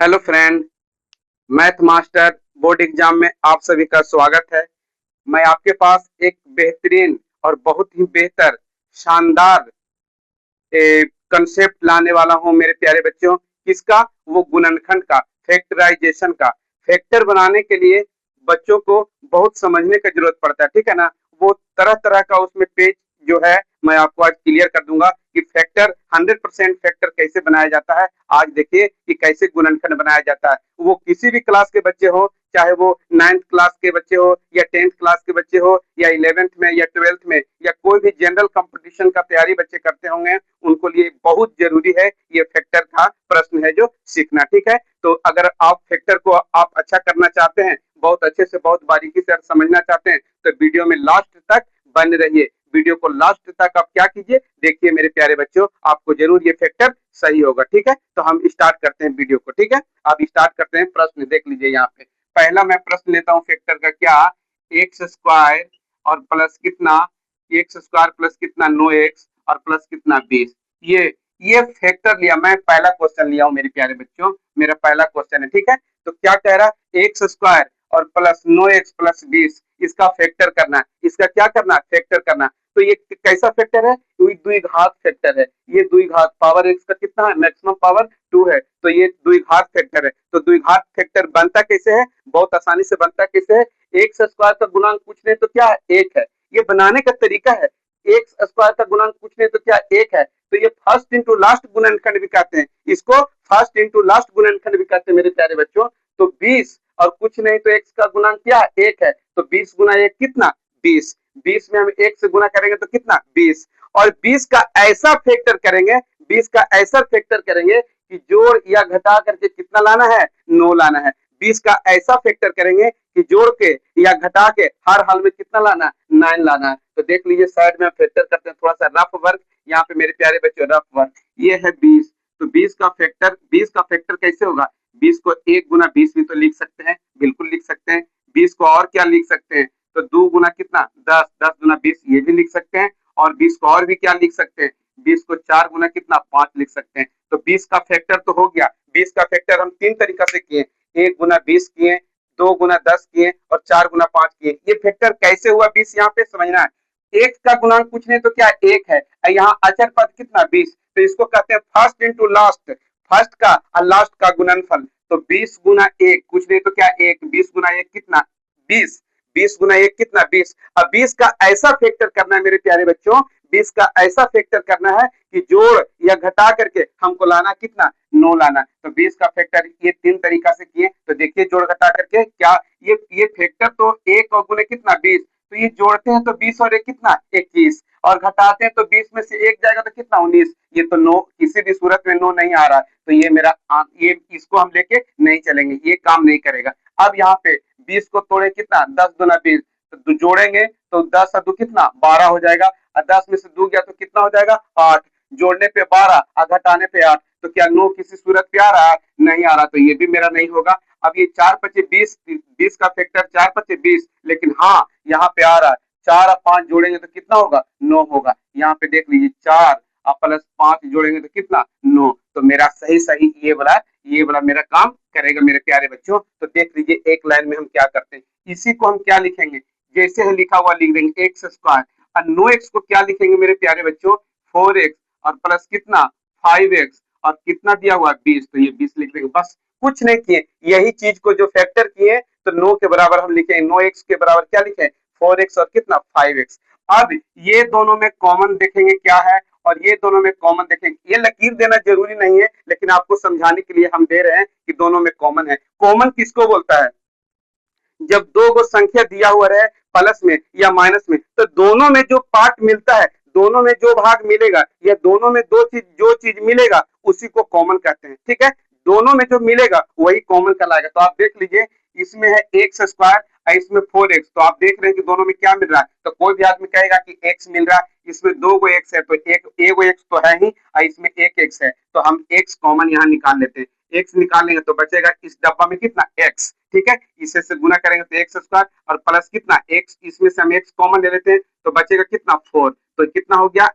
Hello friend. Math master board exam में आप सभी का स्वागत है। मैं आपके पास एक बेहतरीन और बहुत ही बेहतर शानदार कंसेप्ट लाने वाला हूं मेरे प्यारे बच्चों। किसका? वो गुणनखंड का, फैक्टराइजेशन का। फैक्टर बनाने के लिए बच्चों को बहुत समझने की जरूरत पड़ता है, ठीक है ना। वो तरह तरह का उसमें पेज जो है मैं आपको आज क्लियर कर दूंगा कि फैक्टर 100% फैक्टर कैसे बनाया जाता है। आज देखिए कि कैसे गुणनखंड बनाया जाता है। वो किसी भी क्लास के बच्चे हो, चाहे वो 9th क्लास के बच्चे हो या 10th क्लास के बच्चे हो या 11th में या 12th में या कोई भी जनरल कंपटीशन का तैयारी बच्चे करते होंगे, उनको लिए बहुत जरूरी है ये फैक्टर का प्रश्न है जो सीखना, ठीक है। तो अगर आप फैक्टर को आप अच्छा करना चाहते हैं, बहुत अच्छे से बहुत बारीकी से समझना चाहते हैं, तो वीडियो में लास्ट तक बन रहिए। वीडियो को लास्ट तक आप क्या कीजिए, देखिए मेरे प्यारे बच्चों, आपको जरूर ये फैक्टर सही होगा, ठीक है। तो हम स्टार्ट करते हैं वीडियो को, ठीक है। अब स्टार्ट करते हैं। प्रश्न देख लीजिए यहाँ पे। पहला मैं प्रश्न लेता हूँ फैक्टर का। क्या? एक्स स्क्वायर और प्लस कितना, एक्स स्क्वायर प्लस कितना 9x और प्लस कितना 20। ये फैक्टर लिया, मैं पहला क्वेश्चन लिया हूँ मेरे प्यारे बच्चों, मेरा पहला क्वेश्चन है, ठीक है। तो क्या कह रहा है? एक्स स्क्वायर और प्लस 9x प्लस 20, इसका फैक्टर करना है। इसका क्या करना है? फैक्टर करना है। तो ये कैसा फैक्टर है? द्विघात फैक्टर है। ये द्विघात, पावर एक्स का कितना है? मैक्सिमम पावर 2 है, तो ये द्विघात फैक्टर है। तो द्विघात फैक्टर बनता कैसे है? बहुत आसानी से बनता कैसे है? एक्स स्क्वायर का गुणांक पूछने तो क्या है? 1 है। ये बनाने का तरीका है। एक्स स्क्वायर का गुणांक पूछने तो क्या 1 है, तो ये फर्स्ट इंटू लास्ट गुणनखंड भी कहते हैं इसको, फर्स्ट इंटू लास्ट गुणनखंड भी कहते हैं मेरे प्यारे बच्चों। तो 20 और कुछ नहीं तो एक्स का गुणांक क्या? 1 है। तो 20 गुना 1 कितना? 20। 20 में हम 1 से गुना करेंगे तो कितना? 20। और 20 का ऐसा फैक्टर करेंगे, 20 का ऐसा फैक्टर करेंगे कि जोड़ या घटा करके कितना लाना है? 9 लाना है। 20 का ऐसा फैक्टर करेंगे कि जोड़ के या घटा के हर हाल में कितना लाना है? 9 लाना है। तो देख लीजिए साइड में फैक्टर करते हैं, थोड़ा सा रफ वर्क यहाँ पे मेरे प्यारे बच्चों, रफ वर्क। ये है 20। तो 20 का फैक्टर कैसे होगा? 20 को 1 गुना 20 भी तो लिख सकते हैं, बिल्कुल लिख सकते हैं। 20 को और क्या लिख सकते हैं? तो 2 गुना कितना? 10, 10 गुना 20 ये भी लिख सकते हैं। और 20 को और भी क्या लिख सकते हैं? 20 को 4 गुना कितना? 5 लिख सकते हैं। तो 20 का फैक्टर तो हो गया। 20 का फैक्टर हम 3 तरीका से किए, 1 गुना 20 किए, 2 गुना 10 किए और 4 गुना 5 किए। ये फैक्टर कैसे हुआ 20? यहाँ पे समझना है। एक का गुणांक पूछने तो क्या 1 है, यहाँ अचर पद कितना? 20। तो इसको कहते हैं फर्स्ट इंटू लास्ट, फर्स्ट का और लास्ट का गुणनफल। तो 20 गुना 1 कुछ नहीं तो क्या 1, 20 गुना 1 कितना? 20। 20 गुना 1 कितना? 20। अब 20 का ऐसा फैक्टर करना है मेरे प्यारे बच्चों, 20 का ऐसा फैक्टर करना है कि जोड़ या घटा करके हमको लाना कितना? 9 लाना। तो 20 का फैक्टर ये 3 तरीका से किए। तो देखिए जोड़ घटा करके क्या, ये फैक्टर तो 1 और गुने कितना? 20। तो ये जोड़ते हैं तो 20 और 1 कितना? 21। और घटाते हैं तो 20 में से 1 जाएगा तो कितना? 19। ये तो 9 किसी भी सूरत में 9 नहीं आ रहा, तो ये मेरा ये इसको हम लेके नहीं चलेंगे, ये काम नहीं करेगा। अब यहाँ पे 20 को तोड़े कितना? 10 गुना 20। तो जोड़ेंगे तो 10 और 2 कितना? 12 हो जाएगा। और 10 में से 2 गया तो कितना हो जाएगा? 8। जोड़ने पे 12 और घटाने पे 8। तो क्या 9 किसी सूरत पे आ रहा है? नहीं आ रहा, तो ये भी मेरा नहीं होगा। अब ये 4 पचे 20, 20 का फैक्टर 4 पचे 20, लेकिन हाँ यहाँ पे आ रहा है 4 और 5 जोड़ेंगे तो कितना होगा? 9 होगा। यहाँ पे देख लीजिए 4 और प्लस 5 जोड़ेंगे तो कितना? 9। तो मेरा सही सही ये वाला मेरा काम करेगा मेरे प्यारे बच्चों। तो देख लीजिए एक लाइन में हम क्या करते हैं, इसी को हम क्या लिखेंगे? जैसे है लिखा हुआ लिख देंगे एक्स स्क्वायर, और 9x को क्या लिखेंगे मेरे प्यारे बच्चों? 4x और प्लस कितना? 5x और कितना दिया हुआ? 20। तो ये 20 लिख देंगे, बस कुछ नहीं किए। यही चीज को जो फैक्टर किए तो 9 के बराबर हम लिखे, 9x के बराबर क्या लिखे? 4x और कितना? 5x। अब ये दोनों में कॉमन देखेंगे क्या है, और ये दोनों में कॉमन देखेंगे। ये लकीर देना जरूरी नहीं है, लेकिन आपको समझाने के लिए हम दे रहे हैं कि दोनों में कॉमन है। कॉमन किसको बोलता है? जब दो गो संख्या दिया हुआ रहे प्लस में या माइनस में, तो दोनों में जो पार्ट मिलता है, दोनों में जो भाग मिलेगा या दोनों में जो चीज मिलेगा उसी को कॉमन कहते हैं, ठीक है। दोनों में जो मिलेगा वही कॉमन कहलाएगा। तो आप देख लीजिए इसमें है एक्स स्क्वायर और इसमें 4x, तो आप देख रहे हैं कि दोनों में क्या मिल रहा है। तो कोई भी आदमी कहेगा कि x मिल रहा है, इसमें 2 गो x है तो एक गो x तो है ही, और इसमें एक x है, तो हम x कॉमन यहाँ निकाल लेते हैं। x निकालेंगे तो बचेगा इस डब्बा में कितना? x, ठीक है। इसे से गुना करेंगे तो एक्स स्क्वायर और प्लस कितना? x, इसमें से हम x कॉमन ले लेते हैं तो बचेगा कितना? 4। तो कितना हो गया?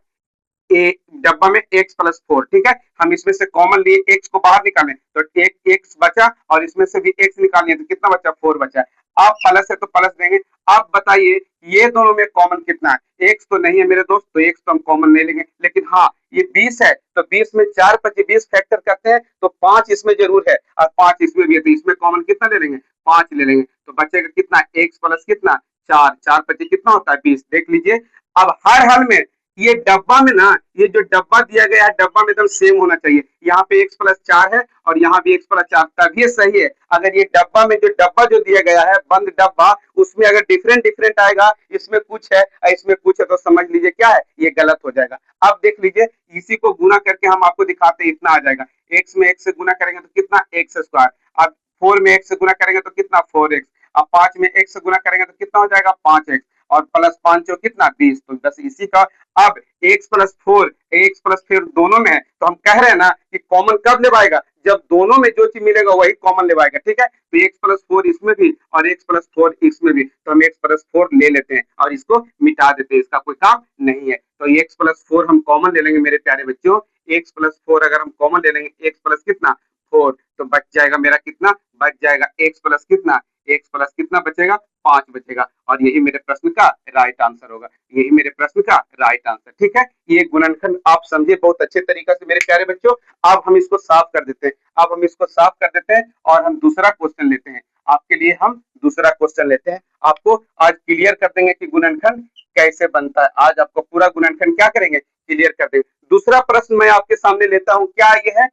ए डब्बा में x प्लस 4, ठीक है। हम इसमें से कॉमन लिए x को बाहर निकालें तो एक x बचा और इसमें से भी x निकालिए तो कितना बचा, 4 बचा। अब प्लस है तो प्लस देंगे। अब बताइए ये दोनों में कॉमन कितना है, x तो नहीं है मेरे दोस्त, तो x तो हम कॉमन नहीं लेंगे, लेकिन हाँ ये 20 है तो 20 में 4 25 20 फैक्टर करते हैं तो 5 इसमें जरूर है और 5 इसमें भी है, तो इसमें कॉमन कितना ले लेंगे, 5 ले लेंगे। तो बचेगा कितना, x प्लस कितना 4, 4 25 कितना होता है 20। देख लीजिए अब हर हाल में ये डब्बा में ना, ये जो डब्बा दिया गया है डब्बा में एकदम सेम होना चाहिए। यहाँ पे x प्लस 4 है और यहाँ भी x प्लस 4, तभी ये सही है। अगर ये डब्बा में जो डब्बा जो दिया गया है बंद डब्बा, उसमें अगर डिफरेंट डिफरेंट आएगा, इसमें कुछ है इसमें कुछ है, तो समझ लीजिए क्या है, ये गलत हो जाएगा। अब देख लीजिए इसी को गुना करके हम आपको दिखाते हैं, इतना आ जाएगा। x में x से गुना करेंगे तो कितना x स्क्वायर, अब 4 में x से गुना करेंगे तो कितना 4x, अब 5 में x से गुना करेंगे तो कितना हो जाएगा 5x और प्लस 5 हो कितना 20। तो बस इसी का अब x प्लस 4 x प्लस 4 दोनों में है, तो हम कह रहे हैं ना कि कॉमन कब लेवाएगा, जब दोनों में जो चीज मिलेगा वही कॉमन लेवाएगा, ठीक है। तो x प्लस 4 इसमें भी और x प्लस 4 इसमें भी, तो हम x प्लस 4 ले लेते हैं और इसको मिटा देते हैं, इसका कोई काम नहीं है। तो x प्लस 4 हम कॉमन ले लेंगे मेरे प्यारे बच्चों, x प्लस 4 अगर हम कॉमन ले लेंगे x प्लस कितना 4, तो बच जाएगा मेरा कितना, बच जाएगा x प्लस कितना, x प्लस कितना बचेगा 5 बचेगा, और यही मेरे प्रश्न का राइट आंसर होगा, यही मेरे प्रश्न का राइट आंसर, ठीक है। ये गुणनखंड आप समझे बहुत अच्छे तरीके से मेरे प्यारे बच्चों। अब हम इसको साफ कर देते हैं, अब हम इसको साफ कर देते हैं और हम दूसरा क्वेश्चन लेते हैं। आपके लिए हम दूसरा क्वेश्चन लेते हैं, आपको आज क्लियर कर देंगे कि गुणनखंड कैसे बनता है। आज आपको पूरा गुणनखंड क्या करेंगे, क्लियर कर देंगे। दूसरा प्रश्न मैं आपके सामने लेता हूं, क्या ये है,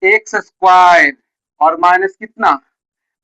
एक्स स्क्वायर और माइनस कितना,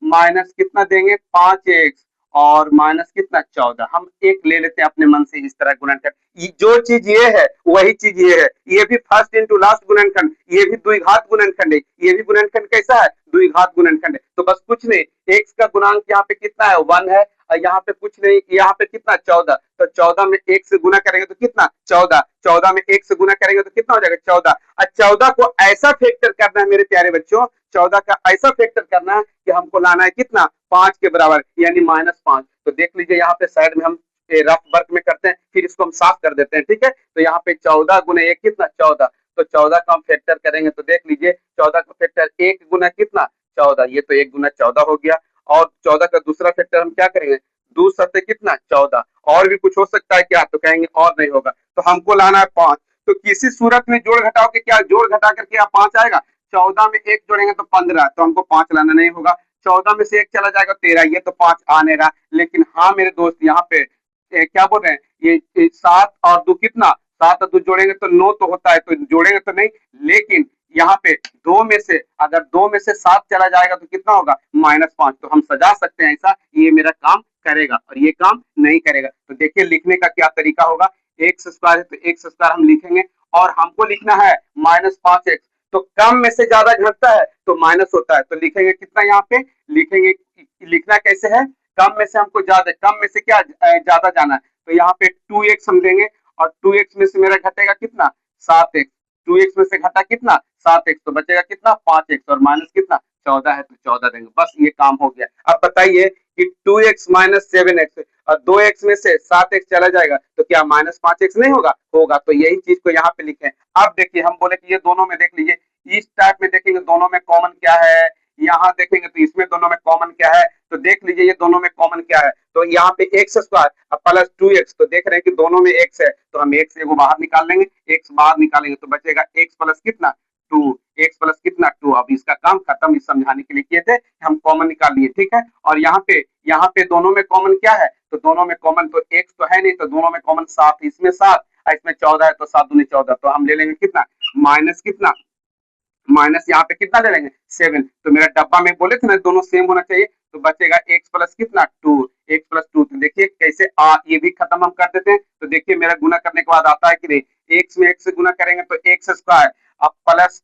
माइनस कितना देंगे 5x और माइनस कितना 14। हम एक ले लेते हैं अपने मन से इस तरह गुणनखंड, जो चीज ये है वही चीज ये है, ये भी फर्स्ट इनटू लास्ट गुणनखंड, ये भी द्विघात गुणनखंड है, ये भी गुणनखंड कैसा है, द्विघात गुणनखंड है। तो बस कुछ नहीं, x का गुणांक यहाँ पे कितना है 1 है और यहाँ पे कुछ नहीं, यहाँ पे कितना 14, तो 14 में 1 से गुना करेंगे तो कितना 14, 14 में 1 से गुना करेंगे तो कितना हो जाएगा 14। और 14 को ऐसा फैक्टर करना है मेरे प्यारे बच्चों, 14 का ऐसा फैक्टर करना है कि हमको लाना है कितना 5 के बराबर, यानी -5। तो देख लीजिए यहाँ पे साइड में हम रफ वर्क में करते हैं, फिर इसको हम साफ कर देते हैं, ठीक है। तो यहाँ पे 14 गुना 1 कितना 14, तो 14 का हम फैक्टर करेंगे तो देख लीजिए 14 का फैक्टर 1 गुना कितना 14, ये तो 1 गुना 14 हो गया। और 14 का दूसरा फैक्टर हम क्या करेंगे, 2 सत्ते कितना 14, और भी कुछ हो सकता है क्या, तो कहेंगे और नहीं होगा, तो हमको लाना है 5। तो किसी सूरत में जोड़ घटाओ के क्या, जोड़ घटा करके आप 5 आएगा, 14 में 1 जोड़ेंगे तो 15, तो हमको 5 लाना नहीं होगा। 14 में से 1 चला जाएगा 13, ये तो 5 आ नहीं रहा। लेकिन हाँ मेरे दोस्त यहाँ पे क्या बोल रहे हैं, ये 7 और 2 कितना, 7 और 2 जोड़ेंगे तो 9 तो होता है, तो जोड़ेंगे तो नहीं, लेकिन यहाँ पे 2 में से अगर 2 में से 7 चला जाएगा तो कितना होगा -5। तो हम सजा सकते हैं ऐसा, ये मेरा काम करेगा और ये काम नहीं करेगा। तो देखिए लिखने का क्या तरीका होगा, एक्स स्क्वायर है तो एक्स स्क्वायर हम लिखेंगे और हमको लिखना है -5x, तो कम में से ज्यादा घटता है तो माइनस होता है, तो लिखेंगे कितना, यहाँ पे लिखेंगे, लिखना कैसे है, कम में से हमको ज्यादा, कम में से क्या ज्यादा जाना है, तो यहाँ पे 2x हम लेंगे और 2x में से मेरा घटेगा कितना 7x, 2x में से घटा कितना 7x, तो बचेगा कितना 5x और माइनस कितना 14 है तो 14 देंगे, बस ये काम हो गया। अब बताइए कि 2x माइनस 7x और 2x में से 7x चला जाएगा तो क्या -5x नहीं होगा, होगा। तो यही चीज को यहाँ पे लिखे। अब देखिए हम बोले कि ये दोनों में देख लीजिए, इस टाइप में देखेंगे दोनों में कॉमन क्या है, यहाँ देखेंगे तो इसमें दोनों में कॉमन क्या है, तो देख लीजिए ये दोनों में कॉमन क्या है, तो यहाँ पे एक्स स्क्वायर प्लस 2x, तो देख रहे हैं कि दोनों में x है, तो हम x को बाहर निकाल लेंगे, x बाहर निकालेंगे तो बचेगा x प्लस कितना 2, x प्लस कितना 2। अब इसका काम खत्म, इस समझाने के लिए किए थे, हम कॉमन निकाल लिए, ठीक है। और यहाँ पे दोनों में कॉमन क्या है, तो दोनों में कॉमन तो x तो है नहीं, तो दोनों में कॉमन 7, इसमें 7 इसमें 14 है, तो 7 दूनी 14, तो हम ले लेंगे कितना माइनस कितना, माइनस यहाँ पे कितना ले लेंगे 7। तो मेरा डब्बा में बोले थे ना दोनों सेम होना चाहिए, तो बचेगा x प्लस कितना 2, x प्लस 2। तो देखिए कैसे ये भी खत्म हम कर देते हैं, तो देखिए मेरा गुना करने के बाद आता है कि नहीं, x में x से गुना करेंगे तो x स्क्वायर, अब प्लस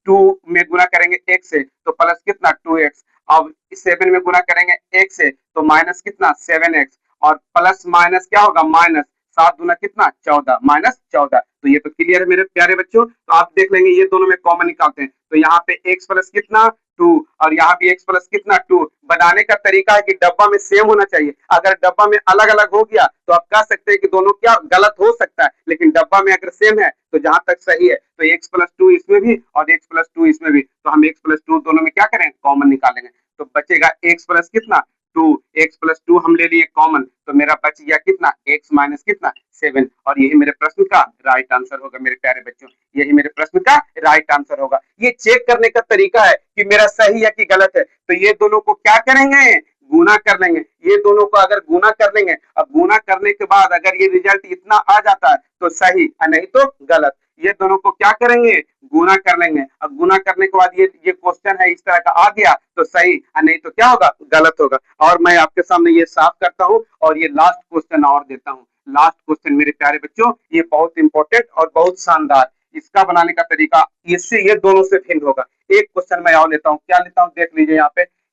2 में गुना करेंगे x से तो प्लस कितना 2x, अब 7 में गुना करेंगे x से तो माइनस कितना 7x, और प्लस माइनस क्या होगा माइनस, 7 दूना कितना 14, -14। तो ये तो क्लियर है मेरे प्यारे बच्चों। तो आप देख लेंगे ये दोनों में कॉमन निकालते हैं, तो यहाँ पे x प्लस कितना 2 और यहाँ भी x प्लस कितना 2। बनाने का तरीका है कि डब्बा में सेम होना चाहिए। अगर डब्बा में अलग अलग हो गया तो आप कह सकते हैं कि दोनों क्या गलत हो सकता है, लेकिन डब्बा में अगर सेम है तो जहां तक सही है तो x प्लस 2 इसमें भी और x प्लस 2 इसमें भी, तो हम x प्लस 2 दोनों में क्या करेंगे, कॉमन निकालेंगे। तो बचेगा x प्लस कितना 2, x प्लस 2 हम ले लिए कॉमन, तो मेरा बच गया कितना x माइनस कितना 7। और यही मेरे प्रश्न का राइट आंसर होगा मेरे प्यारे बच्चों, यही मेरे प्रश्न का राइट आंसर होगा। ये चेक करने का तरीका है कि मेरा सही है कि गलत है। तो ये दोनों को क्या करेंगे, गुना कर लेंगे। ये दोनों को अगर गुना कर लेंगे, अब गुना करने के बाद अगर ये रिजल्ट इतना आ जाता है तो सही, नहीं तो गलत। ये दोनों को क्या करेंगे, गुना कर लेंगे। अब गुना करने के बाद ये क्वेश्चन है इस तरह का आ गया तो सही, नहीं तो क्या होगा, गलत होगा। और मैं आपके सामने ये साफ करता हूं और ये लास्ट क्वेश्चन और देता हूं। लास्ट क्वेश्चन मेरे प्यारे बच्चों, ये बहुत इंपॉर्टेंट और बहुत शानदार, इसका बनाने का तरीका इससे ये दोनों से भिन्न होगा। एक क्वेश्चन मैं और लेता हूँ, क्या लेता हूँ देख लीजिए।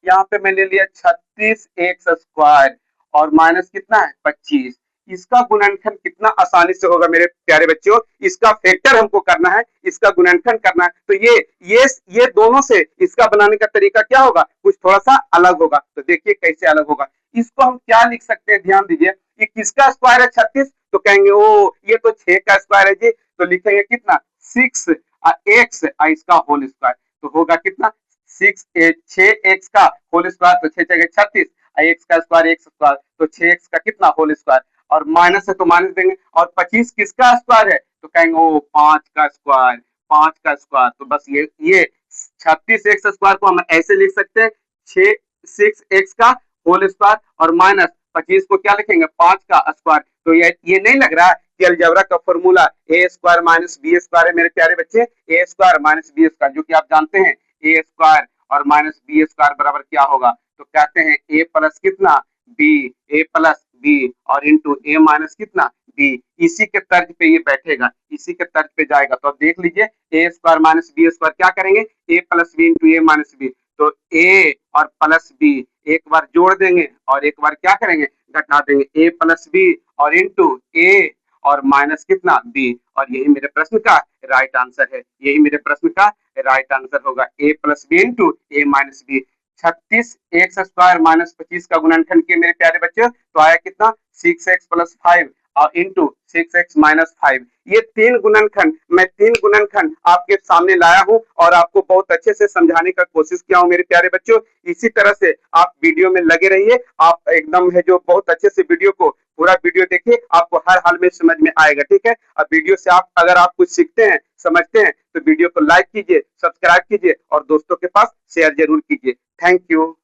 यहाँ पे मैं ले लिया 36x² और माइनस कितना है 25। इसका गुणनखंड कितना आसानी से होगा मेरे प्यारे बच्चों, इसका फैक्टर हमको करना है, इसका गुणनखंड करना है। तो ये दोनों से इसका बनाने का तरीका क्या होगा, कुछ थोड़ा सा अलग होगा। तो देखिए कैसे अलग होगा। इसको हम क्या लिख सकते हैं, ध्यान दीजिए। ये किसका स्क्वायर है 36, तो कहेंगे ओ ये तो 6 का स्क्वायर है जी, तो लिखेंगे कितना 6x इसका होल स्क्वायर, तो होगा कितना 6x का होल स्क्वायर, तो 6 36, x का स्क्वायर x स्क्वायर, तो 6x का कितना होल स्क्वायर, और माइनस है तो माइनस देंगे। और 25 किसका स्क्वायर है, तो कहेंगे ओ 5 का स्क्वायर, 5 का स्क्वायर। तो बस ये 36x स्क्वायर को हम ऐसे लिख सकते हैं 6x का होल स्क्वायर और माइनस 25 को क्या लिखेंगे 5 का स्क्वायर। तो ये नहीं लग रहा है कि अलजेब्रा का formula a square minus b square है मेरे प्यारे बच्चे, a square minus b square, जो कि आप जानते हैं a स्क्वायर और माइनस b स्क्वायर बराबर क्या होगा, तो कहते हैं a प्लस कितना b, a प्लस b और इंटू a माइनस कितना b। इसी के तर्ज पे ये बैठेगा, इसी के तर्ज पे जाएगा। तो अब देख लीजिए a square minus b square क्या करेंगे, a plus b into a minus b, तो a और प्लस b एक बार जोड़ देंगे और एक बार क्या करेंगे घटा देंगे, a प्लस b और इंटू a और माइनस कितना b। और यही मेरे प्रश्न का राइट आंसर है, यही मेरे प्रश्न का राइट आंसर होगा, a plus b into a minus b। 36x square minus 25 का गुणनखंड किए मेरे प्यारे बच्चे, तो आया कितना 6x प्लस 5 और इंटू 6x माइनस 5। ये तीन गुणनखंड आपके सामने लाया हूं और आपको बहुत अच्छे से समझाने का कोशिश किया हूं मेरे प्यारे बच्चों। इसी तरह से आप वीडियो में लगे रहिए, आप एकदम है जो बहुत अच्छे से वीडियो को पूरा वीडियो देखिए, आपको हर हाल में समझ में आएगा, ठीक है। अब वीडियो से आप अगर आप कुछ सीखते हैं समझते हैं तो वीडियो को लाइक कीजिए, सब्सक्राइब कीजिए और दोस्तों के पास शेयर जरूर कीजिए। Thank you.